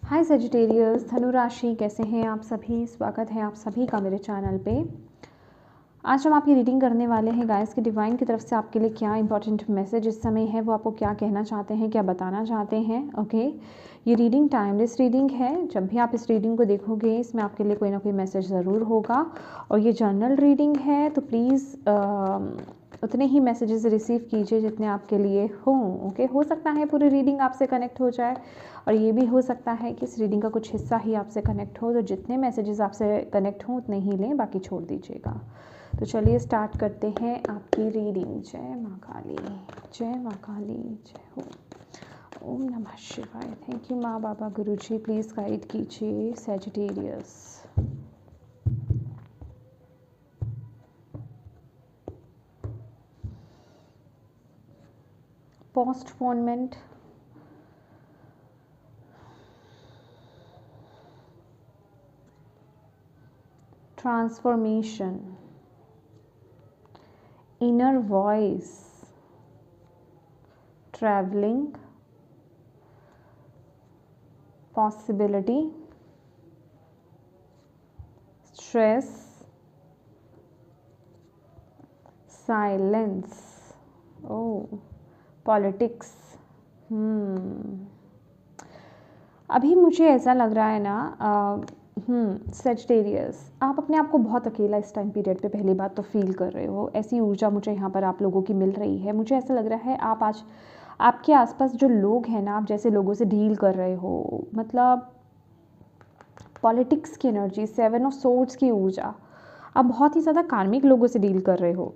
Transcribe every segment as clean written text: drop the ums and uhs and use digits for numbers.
हाय Sagittarius, धनु राशि, कैसे हैं आप सभी। स्वागत है आप सभी का मेरे चैनल पे। आज हम आपकी रीडिंग करने वाले हैं गाइस कि डिवाइन की तरफ से आपके लिए क्या इंपॉर्टेंट मैसेज इस समय है, वो आपको क्या कहना चाहते हैं, क्या बताना चाहते हैं। ओके, ये रीडिंग टाइमलेस रीडिंग है। जब भी आप इस रीडिंग को देखोगे इसमें आपके लिए कोई ना कोई मैसेज ज़रूर होगा। और ये जर्नल रीडिंग है तो प्लीज़ उतने ही मैसेजेस रिसीव कीजिए जितने आपके लिए हों। ओके, हो सकता है पूरी रीडिंग आपसे कनेक्ट हो जाए और ये भी हो सकता है कि इस रीडिंग का कुछ हिस्सा ही आपसे कनेक्ट हो। तो जितने मैसेजेस आपसे कनेक्ट हों उतने ही लें, बाकी छोड़ दीजिएगा। तो चलिए स्टार्ट करते हैं आपकी रीडिंग। जय माँ काली, जय माँ काली, जय हो। ओम नमः शिवाय। थैंक यू माँ बाबा गुरुजी, प्लीज़ गाइड कीजिए Sagittarius. Postponement, transformation, inner voice, traveling, possibility, stress, silence, oh, politics। अभी मुझे ऐसा लग रहा है ना सजिटेरियस, आप अपने आप को बहुत अकेला इस टाइम पीरियड पे पहली बात तो फील कर रहे हो। ऐसी ऊर्जा मुझे यहाँ पर आप लोगों की मिल रही है। मुझे ऐसा लग रहा है आप आज आपके आसपास जो लोग हैं ना, आप जैसे लोगों से डील कर रहे हो, मतलब पॉलिटिक्स की एनर्जी, 7 ऑफ सोर्ड्स की ऊर्जा, आप बहुत ही ज़्यादा कार्मिक लोगों से डील कर रहे हो।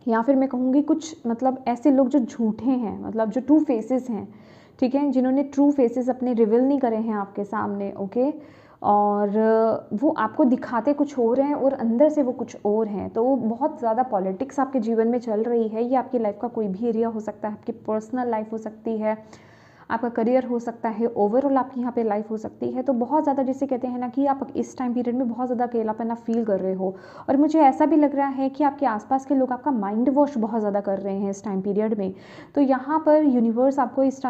या फिर मैं कहूँगी कुछ मतलब ऐसे लोग जो झूठे हैं, मतलब जो टू फेसेस हैं, ठीक है, जिन्होंने ट्रू फेसेस अपने रिवील नहीं करे हैं आपके सामने। ओके, और वो आपको दिखाते कुछ और हैं और अंदर से वो कुछ और हैं। तो बहुत ज़्यादा पॉलिटिक्स आपके जीवन में चल रही है। ये आपकी लाइफ का कोई भी एरिया हो सकता है, आपकी पर्सनल लाइफ हो सकती है, आपका करियर हो सकता है, ओवरऑल आपकी यहाँ पे लाइफ हो सकती है। तो बहुत ज़्यादा जिसे कहते हैं ना कि आप इस टाइम पीरियड में बहुत ज़्यादा अकेलापन आप फील कर रहे हो। और मुझे ऐसा भी लग रहा है कि आपके आसपास के लोग आपका माइंड वॉश बहुत ज़्यादा कर रहे हैं इस टाइम पीरियड में। तो यहाँ पर यूनिवर्स आपको इस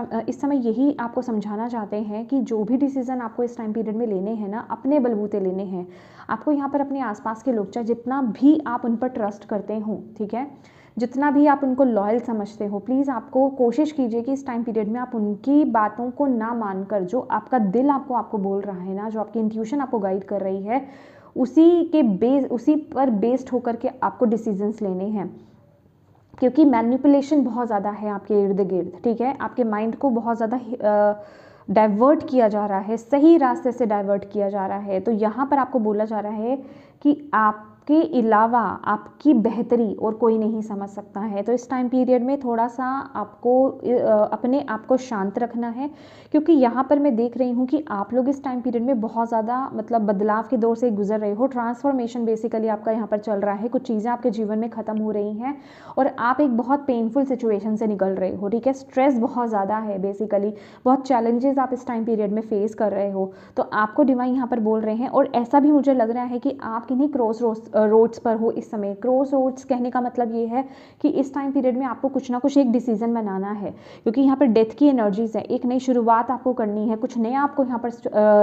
समय यही आपको समझाना चाहते हैं कि जो भी डिसीज़न आपको इस टाइम पीरियड में लेने हैं ना, अपने बलबूते लेने हैं। आपको यहाँ पर अपने आसपास के लोग, चाहे जितना भी आप उन पर ट्रस्ट करते हो, ठीक है, जितना भी आप उनको लॉयल समझते हो, प्लीज़ आपको कोशिश कीजिए कि इस टाइम पीरियड में आप उनकी बातों को ना मानकर, जो आपका दिल आपको बोल रहा है ना, जो आपकी इंट्यूशन आपको गाइड कर रही है, उसी पर बेस्ड होकर के आपको डिसीजंस लेने हैं। क्योंकि मैनिपुलेशन बहुत ज़्यादा है आपके इर्द गिर्द, ठीक है, आपके माइंड को बहुत ज़्यादा डाइवर्ट किया जा रहा है, सही रास्ते से डाइवर्ट किया जा रहा है। तो यहाँ पर आपको बोला जा रहा है कि आपके अलावा आपकी बेहतरी और कोई नहीं समझ सकता है। तो इस टाइम पीरियड में थोड़ा सा आपको अपने आप को शांत रखना है, क्योंकि यहाँ पर मैं देख रही हूँ कि आप लोग इस टाइम पीरियड में बहुत ज़्यादा मतलब बदलाव के दौर से गुजर रहे हो। ट्रांसफॉर्मेशन बेसिकली आपका यहाँ पर चल रहा है, कुछ चीज़ें आपके जीवन में ख़त्म हो रही हैं और आप एक बहुत पेनफुल सिचुएशन से निकल रहे हो, ठीक है। स्ट्रेस बहुत ज़्यादा है, बेसिकली बहुत चैलेंजेस आप इस टाइम पीरियड में फेस कर रहे हो। तो आपको डिवाइन यहाँ पर बोल रहे हैं, और ऐसा भी मुझे लग रहा है कि आप किन्हीं क्रॉस रोड्स पर हो इस समय। क्रॉस रोड्स कहने का मतलब ये है कि इस टाइम पीरियड में आपको कुछ ना कुछ एक डिसीजन बनाना है, क्योंकि यहाँ पर डेथ की एनर्जीज है। एक नई शुरुआत आपको करनी है, कुछ नया आपको यहाँ पर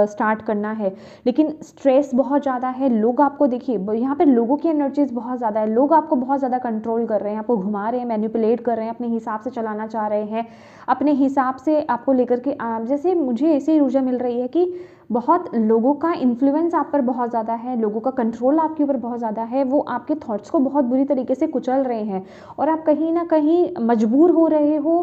स्टार्ट करना है, लेकिन स्ट्रेस बहुत ज़्यादा है। लोग आपको, देखिए यहाँ पर लोगों की एनर्जीज बहुत ज़्यादा है। लोग आपको बहुत ज़्यादा कंट्रोल कर रहे हैं, आपको घुमा रहे हैं, मैनिपुलेट कर रहे हैं, अपने हिसाब से चलाना चाह रहे हैं, अपने हिसाब से आपको लेकर के। जैसे मुझे ऐसी ऊर्जा मिल रही है कि बहुत लोगों का इन्फ्लुएंस आप पर बहुत ज़्यादा है, लोगों का कंट्रोल आपके ऊपर बहुत ज़्यादा है। वो आपके थॉट्स को बहुत बुरी तरीके से कुचल रहे हैं और आप कहीं ना कहीं मजबूर हो रहे हो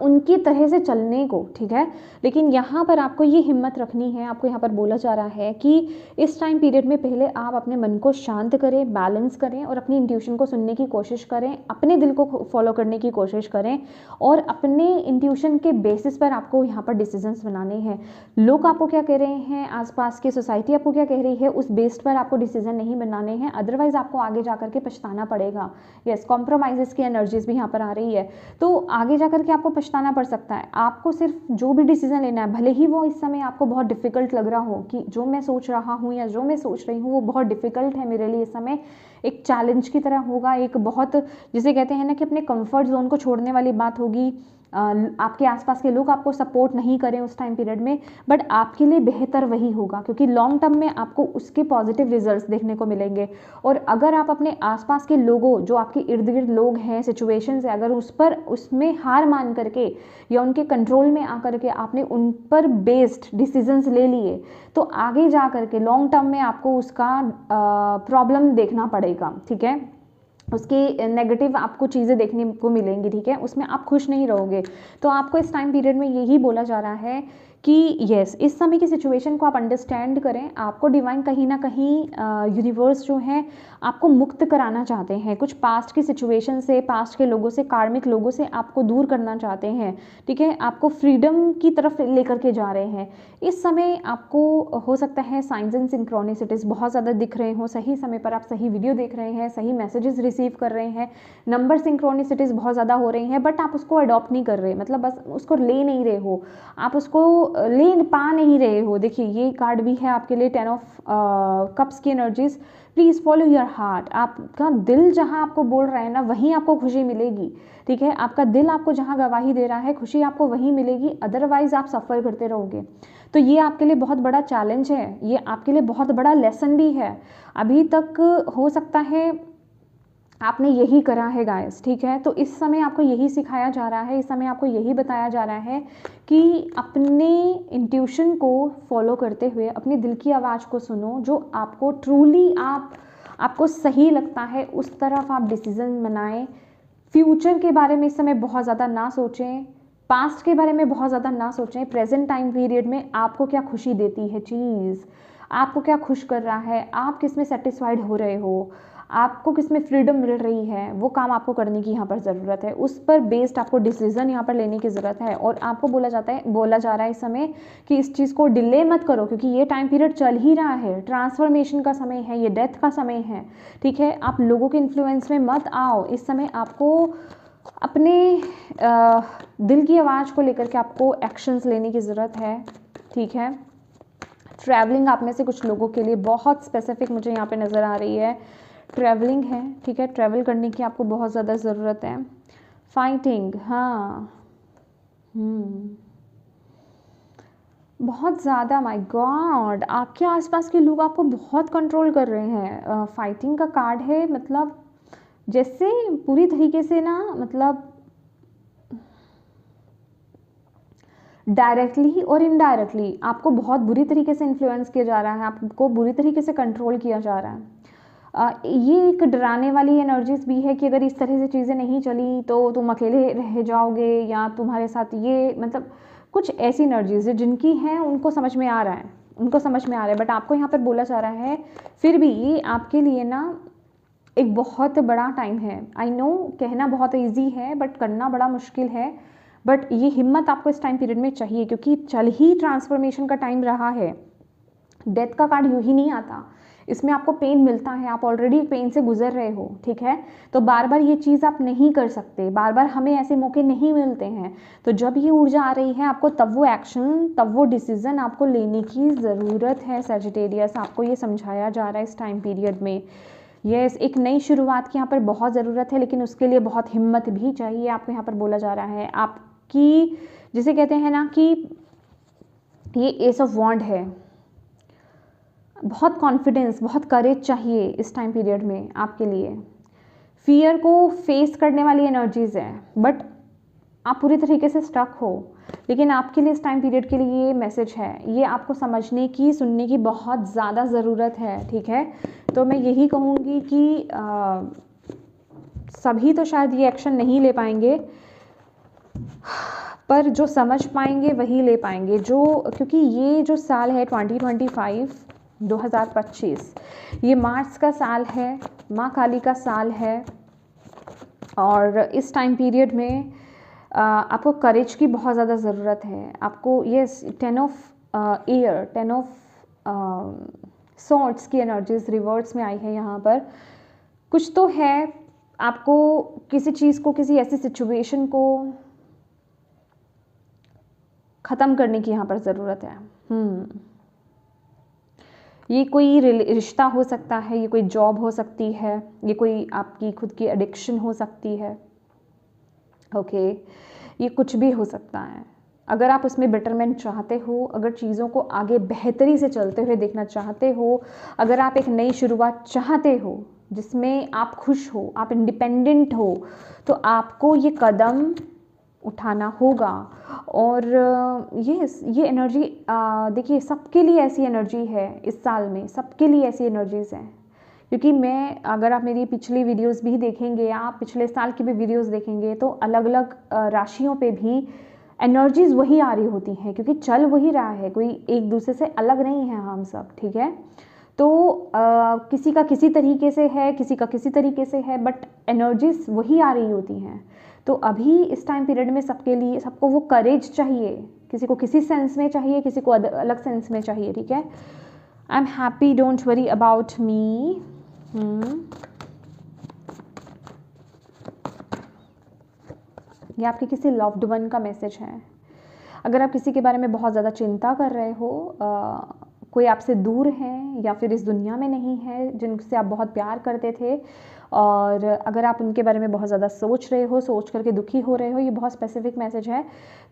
उनकी तरह से चलने को, ठीक है। लेकिन यहाँ पर आपको ये हिम्मत रखनी है। आपको यहाँ पर बोला जा रहा है कि इस टाइम पीरियड में पहले आप अपने मन को शांत करें, बैलेंस करें और अपनी इंट्यूशन को सुनने की कोशिश करें, अपने दिल को फॉलो करने की कोशिश करें और अपने इंट्यूशन के बेसिस पर आपको यहाँ पर डिसीजंस बनाने हैं। लोग आपको क्या कह रहे हैं, आसपास की सोसाइटी आपको क्या कह रही है, उस बेस्ड पर आपको डिसीजन नहीं बनाने हैं, अदरवाइज आपको आगे जाकर के पछताना पड़ेगा। यस, कॉम्प्रोमाइज़ की एनर्जीज भी यहाँ पर आ रही है, तो आगे जाकर कि आपको पछताना पड़ सकता है। आपको सिर्फ जो भी डिसीजन लेना है, भले ही वो इस समय आपको बहुत डिफिकल्ट लग रहा हो कि जो मैं सोच रहा हूँ या जो मैं सोच रही हूँ वो बहुत डिफिकल्ट है मेरे लिए, इस समय एक चैलेंज की तरह होगा, एक बहुत जिसे कहते हैं ना कि अपने कंफर्ट जोन को छोड़ने वाली बात होगी। आपके आसपास के लोग आपको सपोर्ट नहीं करें उस टाइम पीरियड में, बट आपके लिए बेहतर वही होगा, क्योंकि लॉन्ग टर्म में आपको उसके पॉजिटिव रिजल्ट्स देखने को मिलेंगे। और अगर आप अपने आसपास के लोगों, जो आपके इर्द गिर्द लोग हैं, सिचुएशंस है, अगर उसमें हार मान करके या उनके कंट्रोल में आकर के आपने उन पर बेस्ड डिसीजंस ले लिए, तो आगे जा करके लॉन्ग टर्म में आपको उसका प्रॉब्लम देखना पड़ेगा, ठीक है, उसके नेगेटिव आपको चीज़ें देखने को मिलेंगी, ठीक है, उसमें आप खुश नहीं रहोगे। तो आपको इस टाइम पीरियड में यही बोला जा रहा है कि यस, इस समय की सिचुएशन को आप अंडरस्टैंड करें। आपको डिवाइन कहीं ना कहीं यूनिवर्स जो है आपको मुक्त कराना चाहते हैं, कुछ पास्ट की सिचुएशन से, पास्ट के लोगों से, कार्मिक लोगों से आपको दूर करना चाहते हैं, ठीक है, आपको फ्रीडम की तरफ लेकर के जा रहे हैं। इस समय आपको हो सकता है साइंस एंड सिंक्रोनिसिटीज़ बहुत ज़्यादा दिख रहे हो, सही समय पर आप सही वीडियो देख रहे हैं, सही मैसेजेस रिसीव कर रहे हैं, नंबर सिंक्रोनिसिटीज़ बहुत ज़्यादा हो रही हैं, बट आप उसको अडॉप्ट नहीं कर रहे, मतलब बस उसको ले नहीं रहे हो, आप उसको ले पा नहीं रहे हो। देखिए ये कार्ड भी है आपके लिए, 10 ऑफ कप्स की energies. Please follow your heart. आपका दिल जहाँ आपको बोल रहा है ना, वहीं आपको खुशी मिलेगी, ठीक है, आपका दिल आपको जहाँ गवाही दे रहा है, खुशी आपको वहीं मिलेगी, अदरवाइज आप सफ़र करते रहोगे। तो ये आपके लिए बहुत बड़ा चैलेंज है, ये आपके लिए बहुत बड़ा लेसन भी है। अभी तक हो सकता है आपने यही करा है गाइस, ठीक है, तो इस समय आपको यही सिखाया जा रहा है, इस समय आपको यही बताया जा रहा है कि अपने इंट्यूशन को फॉलो करते हुए अपने दिल की आवाज़ को सुनो, जो आपको ट्रूली आपको सही लगता है, उस तरफ आप डिसीजन बनाएं। फ्यूचर के बारे में इस समय बहुत ज़्यादा ना सोचें, पास्ट के बारे में बहुत ज़्यादा ना सोचें। प्रेजेंट टाइम पीरियड में आपको क्या खुशी देती है चीज़, आपको क्या खुश कर रहा है, आप किस में सेटिस्फाइड हो रहे हो, आपको किस में फ्रीडम मिल रही है, वो काम आपको करने की यहाँ पर ज़रूरत है, उस पर बेस्ड आपको डिसीजन यहाँ पर लेने की ज़रूरत है। और आपको बोला जा रहा है इस समय कि इस चीज़ को डिले मत करो, क्योंकि ये टाइम पीरियड चल ही रहा है, ट्रांसफॉर्मेशन का समय है, ये डेथ का समय है, ठीक है, आप लोगों के इन्फ्लुएंस में मत आओ। इस समय आपको अपने दिल की आवाज़ को लेकर के आपको एक्शंस लेने की ज़रूरत है, ठीक है। ट्रैवलिंग आप में से कुछ लोगों के लिए बहुत स्पेसिफिक मुझे यहाँ पे नज़र आ रही है, ट्रैवलिंग है, ठीक है, ट्रैवल करने की आपको बहुत ज़्यादा ज़रूरत है। फाइटिंग, हाँ, बहुत ज़्यादा, माय गॉड, आपके आसपास के लोग आपको बहुत कंट्रोल कर रहे हैं। फाइटिंग का कार्ड है, मतलब जैसे पूरी तरीके से ना, मतलब डायरेक्टली और इनडायरेक्टली आपको बहुत बुरी तरीके से इन्फ्लुएंस किया जा रहा है, आपको बुरी तरीके से कंट्रोल किया जा रहा है। ये एक डराने वाली एनर्जीज भी है कि अगर इस तरह से चीज़ें नहीं चली तो तुम अकेले रह जाओगे, या तुम्हारे साथ ये, मतलब कुछ ऐसी एनर्जीज है जिनकी हैं उनको समझ में आ रहा है, उनको समझ में आ रहा है, बट आपको यहाँ पर बोला जा रहा है फिर भी ये आपके लिए ना एक बहुत बड़ा टाइम है। आई नो कहना बहुत ईजी है बट करना बड़ा मुश्किल है, बट ये हिम्मत आपको इस टाइम पीरियड में चाहिए, क्योंकि चल ही ट्रांसफॉर्मेशन का टाइम रहा है। डेथ का कार्ड यूँ ही नहीं आता, इसमें आपको पेन मिलता है, आप ऑलरेडी पेन से गुजर रहे हो, ठीक है, तो बार बार ये चीज़ आप नहीं कर सकते, बार बार हमें ऐसे मौके नहीं मिलते हैं। तो जब ये ऊर्जा आ रही है आपको, तब वो एक्शन, तब वो डिसीज़न आपको लेने की ज़रूरत है। सैजिटेरियस, आपको ये समझाया जा रहा है इस टाइम पीरियड में, यस, एक नई शुरुआत की यहाँ पर बहुत ज़रूरत है, लेकिन उसके लिए बहुत हिम्मत भी चाहिए। आपको यहाँ पर बोला जा रहा है, आपकी जिसे कहते हैं ना कि ये एस ऑफ वॉन्ड है, बहुत कॉन्फिडेंस, बहुत करेज चाहिए इस टाइम पीरियड में आपके लिए। फियर को फेस करने वाली एनर्जीज है, बट आप पूरी तरीके से स्टक हो, लेकिन आपके लिए इस टाइम पीरियड के लिए ये मैसेज है, ये आपको समझने की, सुनने की बहुत ज़्यादा ज़रूरत है, ठीक है। तो मैं यही कहूँगी कि सभी तो शायद ये एक्शन नहीं ले पाएंगे, पर जो समझ पाएंगे वही ले पाएंगे, क्योंकि ये जो साल है 2025 ये मार्स का साल है, माँ काली का साल है, और इस टाइम पीरियड में आपको करेज की बहुत ज़्यादा ज़रूरत है। आपको ये 10 ऑफ सॉर्ड्स की एनर्जीज रिवर्स में आई है यहाँ पर। कुछ तो है, आपको किसी चीज़ को, किसी ऐसी सिचुएशन को ख़त्म करने की यहाँ पर ज़रूरत है। ये कोई रिश्ता हो सकता है, ये कोई जॉब हो सकती है, ये कोई आपकी खुद की एडिक्शन हो सकती है, ओके। ये कुछ भी हो सकता है। अगर आप उसमें बेटरमेंट चाहते हो, अगर चीज़ों को आगे बेहतरी से चलते हुए देखना चाहते हो, अगर आप एक नई शुरुआत चाहते हो जिसमें आप खुश हो, आप इंडिपेंडेंट हो, तो आपको ये कदम उठाना होगा। और ये एनर्जी देखिए सबके लिए ऐसी एनर्जी है इस साल में, सबके लिए ऐसी एनर्जीज़ हैं। क्योंकि अगर आप मेरी पिछली वीडियोस भी देखेंगे, आप पिछले साल की भी वीडियोस देखेंगे, तो अलग अलग राशियों पे भी एनर्जीज वही आ रही होती हैं, क्योंकि चल वही रहा है, कोई एक दूसरे से अलग नहीं है हम सब, ठीक है। तो किसी का किसी तरीके से है, किसी का किसी तरीके से है, बट एनर्जीज वही आ रही होती हैं। तो अभी इस टाइम पीरियड में सबके लिए, सबको वो करेज चाहिए, किसी को किसी सेंस में चाहिए, किसी को अलग सेंस में चाहिए, ठीक है। I am happy, don't worry about me. ये आपके किसी लव्ड वन का मैसेज है। अगर आप किसी के बारे में बहुत ज़्यादा चिंता कर रहे हो, कोई आपसे दूर है या फिर इस दुनिया में नहीं है, जिनसे आप बहुत प्यार करते थे, और अगर आप उनके बारे में बहुत ज़्यादा सोच रहे हो, सोच करके दुखी हो रहे हो, ये बहुत स्पेसिफिक मैसेज है।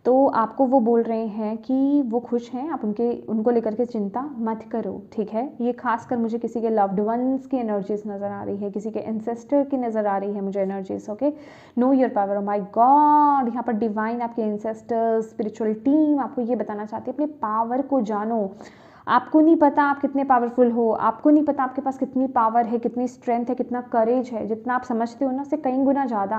तो आपको वो बोल रहे हैं कि वो खुश हैं, आप उनको लेकर के चिंता मत करो, ठीक है। ये खासकर मुझे किसी के लव्ड वंस की एनर्जीज नज़र आ रही है, किसी के एंसेस्टर की नज़र आ रही है मुझे energies, okay. Know your power, my God, यहाँ पर डिवाइन, आपके एंसेस्टर्स, स्पिरिचुअल टीम आपको ये बताना चाहती है, अपने पावर को जानो। आपको नहीं पता आप कितने पावरफुल हो, आपको नहीं पता आपके पास कितनी पावर है, कितनी स्ट्रेंथ है, कितना करेज है। जितना आप समझते हो ना, उससे कई गुना ज़्यादा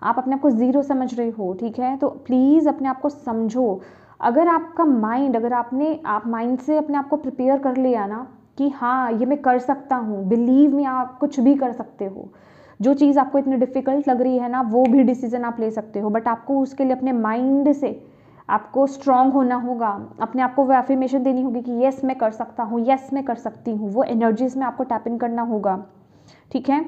आप अपने आप को ज़ीरो समझ रहे हो, ठीक है। तो प्लीज़ अपने आप को समझो। अगर आपका माइंड, अगर आप माइंड से अपने आप को प्रिपेयर कर लिया ना कि हाँ ये मैं कर सकता हूँ, बिलीव मी, आप कुछ भी कर सकते हो। जो चीज़ आपको इतनी डिफ़िकल्ट लग रही है ना, वो भी डिसीजन आप ले सकते हो, बट आपको उसके लिए अपने माइंड से आपको स्ट्रांग होना होगा। अपने आप को वो एफर्मेशन देनी होगी कि यस मैं कर सकता हूँ, यस मैं कर सकती हूँ। वो एनर्जीज में आपको टैप इन करना होगा, ठीक है।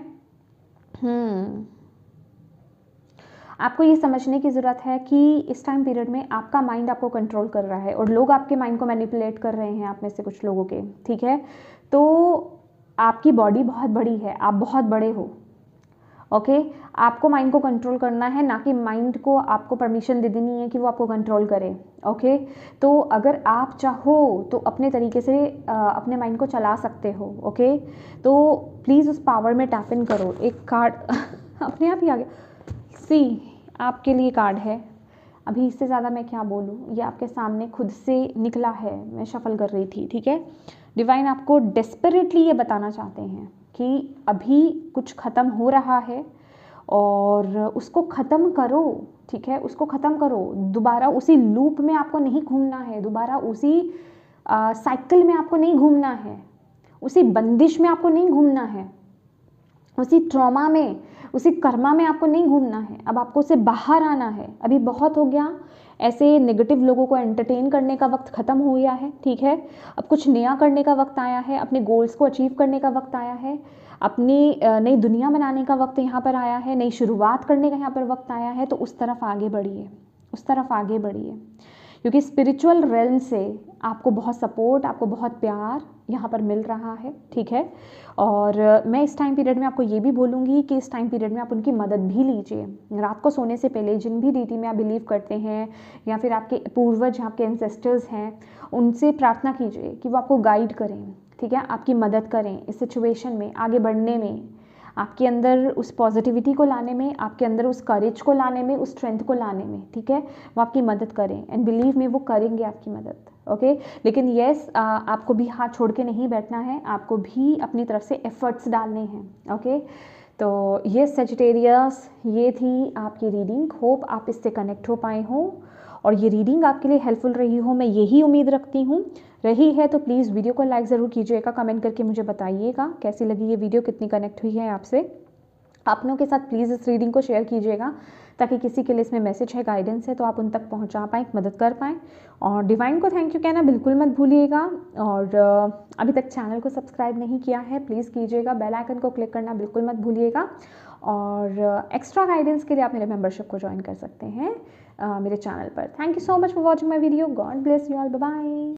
आपको ये समझने की ज़रूरत है कि इस टाइम पीरियड में आपका माइंड आपको कंट्रोल कर रहा है और लोग आपके माइंड को मैनिपुलेट कर रहे हैं, आप में से कुछ लोगों के, ठीक है। तो आपकी बॉडी बहुत बड़ी है, आप बहुत बड़े हो, ओके। आपको माइंड को कंट्रोल करना है, ना कि माइंड को आपको परमिशन दे देनी है कि वो आपको कंट्रोल करे, ओके। तो अगर आप चाहो तो अपने तरीके से अपने माइंड को चला सकते हो, ओके। तो प्लीज़ उस पावर में टैप इन करो। एक कार्ड अपने आप ही आ गया, सी आपके लिए कार्ड है। अभी इससे ज़्यादा मैं क्या बोलूँ, ये आपके सामने खुद से निकला है, मैं शफल कर रही थी, ठीक है। डिवाइन आपको डेस्परेटली ये बताना चाहते हैं कि अभी कुछ ख़त्म हो रहा है और उसको ख़त्म करो, ठीक है। उसको ख़त्म करो, दोबारा उसी लूप में आपको नहीं घूमना है, दोबारा उसी साइकिल में आपको नहीं घूमना है, उसी बंदिश में आपको नहीं घूमना है, उसी ट्रॉमा में, उसी कर्मा में आपको नहीं घूमना है। अब आपको उससे बाहर आना है। अभी बहुत हो गया, ऐसे नेगेटिव लोगों को एंटरटेन करने का वक्त ख़त्म हो गया है, ठीक है। अब कुछ नया करने का वक्त आया है, अपने गोल्स को अचीव करने का वक्त आया है, अपनी नई दुनिया बनाने का वक्त यहाँ पर आया है, नई शुरुआत करने का यहाँ पर वक्त आया है। तो उस तरफ आगे बढ़िए, उस तरफ आगे बढ़िए, क्योंकि स्पिरिचुअल रेल्म से आपको बहुत सपोर्ट, आपको बहुत प्यार यहाँ पर मिल रहा है, ठीक है। और मैं इस टाइम पीरियड में आपको ये भी बोलूँगी कि इस टाइम पीरियड में आप उनकी मदद भी लीजिए। रात को सोने से पहले जिन भी डीटी में आप बिलीव करते हैं या फिर आपके पूर्वज, आपके एंसेस्टर्स हैं, उनसे प्रार्थना कीजिए कि वो आपको गाइड करें, ठीक है, आपकी मदद करें इस सिचुएशन में आगे बढ़ने में, आपके अंदर उस पॉजिटिविटी को लाने में, आपके अंदर उस करेज को लाने में, उस स्ट्रेंथ को लाने में, ठीक है। वो आपकी मदद करें एंड बिलीव में वो करेंगे आपकी मदद, ओके। लेकिन येस, आपको भी हाथ छोड़ के नहीं बैठना है, आपको भी अपनी तरफ से एफर्ट्स डालने हैं, ओके। तो ये सजिटेरियस, ये थी आपकी रीडिंग। होप आप इससे कनेक्ट हो पाए हों और ये रीडिंग आपके लिए हेल्पफुल रही हो, मैं यही उम्मीद रखती हूँ। रही है तो प्लीज़ वीडियो को लाइक ज़रूर कीजिएगा, कमेंट करके मुझे बताइएगा कैसी लगी ये वीडियो, कितनी कनेक्ट हुई है आपसे। अपनों के साथ प्लीज़ इस रीडिंग को शेयर कीजिएगा ताकि किसी के लिए इसमें मैसेज है, गाइडेंस है, तो आप उन तक पहुंचा पाएँ, मदद कर पाएँ। और डिवाइन को थैंक यू कहना बिल्कुल मत भूलिएगा। और अभी तक चैनल को सब्सक्राइब नहीं किया है प्लीज़ कीजिएगा, बेल आइकन को क्लिक करना बिल्कुल मत भूलिएगा। और एक्स्ट्रा गाइडेंस के लिए आप मेरे मेंबरशिप को ज्वाइन कर सकते हैं मेरे चैनल पर। Thank you so much for watching my video. God bless you all, bye bye.